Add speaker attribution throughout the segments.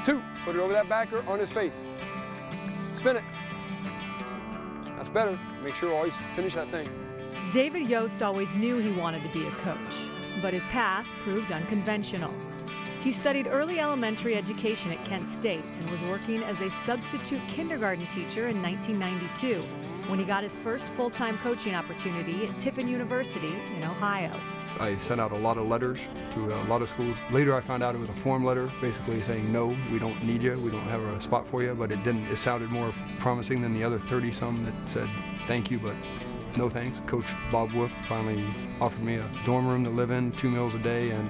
Speaker 1: 2, put it over that backer on his face. Spin it. That's better. Make sure always finish that thing.
Speaker 2: David Yost always knew he wanted to be a coach, but his path proved unconventional. He studied early elementary education at Kent State and was working as a substitute kindergarten teacher in 1992 when he got his first full-time coaching opportunity at Tiffin University in Ohio.
Speaker 1: I sent out a lot of letters to a lot of schools. Later I found out it was a form letter basically saying, no, we don't need you, we don't have a spot for you, but it sounded more promising than the other 30-some that said thank you, but no thanks. Coach Bob Wolf finally offered me a dorm room to live in, 2 meals a day, and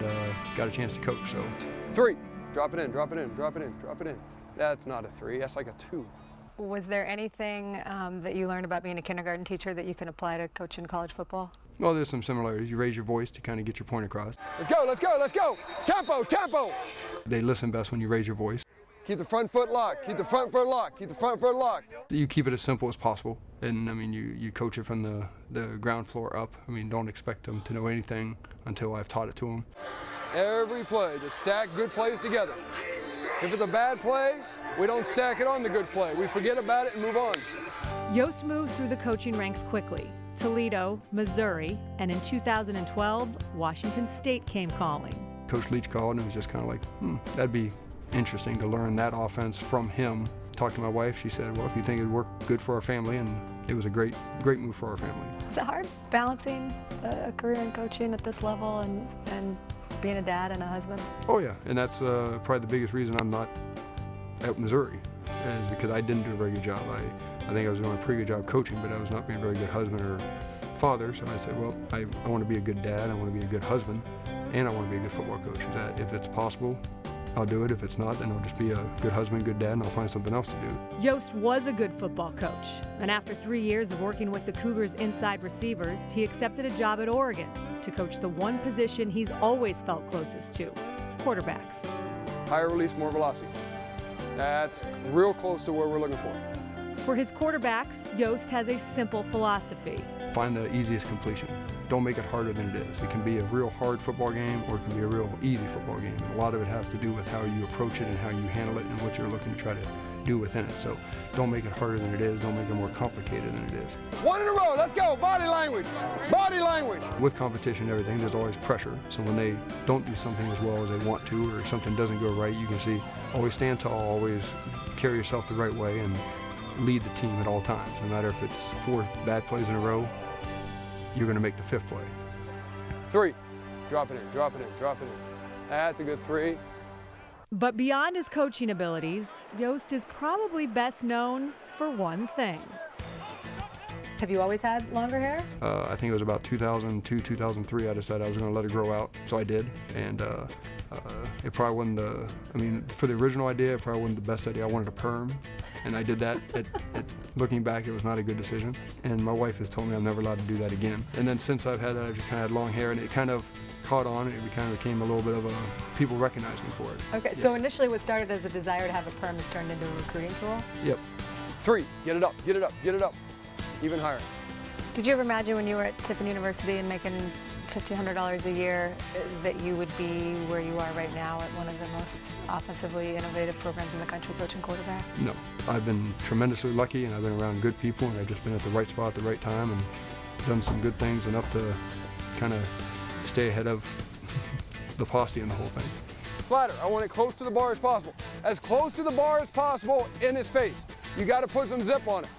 Speaker 1: got a chance to coach. So 3, drop it in, drop it in, drop it in, drop it in. That's not a 3, that's like a 2.
Speaker 3: Was there anything that you learned about being a kindergarten teacher that you can apply to coaching college football?
Speaker 1: Well, there's some similarities. You raise your voice to kind of get your point across. Let's go, let's go, let's go! Tempo, tempo! They listen best when you raise your voice. Keep the front foot locked, keep the front foot locked, keep the front foot locked. You keep it as simple as possible, and I mean, you coach it from the ground floor up. I mean, don't expect them to know anything until I've taught it to them. Every play, just stack good plays together. If it's a bad play, we don't stack it on the good play. We forget about it and move on.
Speaker 2: Yost moved through the coaching ranks quickly. Toledo, Missouri, and in 2012, Washington State came calling.
Speaker 1: Coach Leach called and it was just kind of like, that'd be interesting to learn that offense from him. Talked to my wife, she said, well, if you think it'd work good for our family, and it was a great move for our family.
Speaker 3: Is it hard balancing a career in coaching at this level and being a dad and a husband?
Speaker 1: Oh yeah, and that's probably the biggest reason I'm not at Missouri, is because I didn't do a very good job. I think I was doing a pretty good job coaching, but I was not being a very good husband or father, so I said, well, I want to be a good dad, I want to be a good husband, and I want to be a good football coach. That if it's possible, I'll do it. If it's not, then I'll just be a good husband, good dad, and I'll find something else to do.
Speaker 2: Yost was a good football coach, and after 3 years of working with the Cougars' inside receivers, he accepted a job at Oregon to coach the one position he's always felt closest to, quarterbacks.
Speaker 1: Higher release, more velocity. That's real close to where we're looking for.
Speaker 2: For his quarterbacks, Yost has a simple philosophy.
Speaker 1: Find the easiest completion. Don't make it harder than it is. It can be a real hard football game or it can be a real easy football game. And a lot of it has to do with how you approach it and how you handle it and what you're looking to try to do within it. So don't make it harder than it is. Don't make it more complicated than it is. 1 in a row, let's go, body language, body language. With competition and everything, there's always pressure. So when they don't do something as well as they want to or something doesn't go right, you can see, always stand tall, always carry yourself the right way and lead the team at all times. No matter if it's 4 bad plays in a row, you're going to make the 5th play. 3, drop it in, drop it in, drop it in. That's a good 3.
Speaker 2: But beyond his coaching abilities, Yost is probably best known for one thing.
Speaker 3: Have you always had longer hair?
Speaker 1: I think it was about 2002, 2003, I decided I was going to let it grow out, so I did. And it probably wasn't for the original idea, it probably wasn't the best idea. I wanted a perm, and I did that. Looking back, it was not a good decision. And my wife has told me I'm never allowed to do that again. And then since I've had that, I've just kind of had long hair, and it kind of caught on. It kind of became a little bit of people recognize me for it.
Speaker 3: Okay, so initially what started as a desire to have a perm has turned into a recruiting tool?
Speaker 1: Yep. 3, get it up, get it up, get it up. Even higher.
Speaker 3: Did you ever imagine when you were at Tiffin University and making $1,500 a year that you would be where you are right now at one of the most offensively innovative programs in the country, coaching quarterback?
Speaker 1: No. I've been tremendously lucky, and I've been around good people, and I've just been at the right spot at the right time and done some good things, enough to kind of stay ahead of the posse and the whole thing. Flatter. I want it close to the bar as possible. As close to the bar as possible in his face. You got to put some zip on it.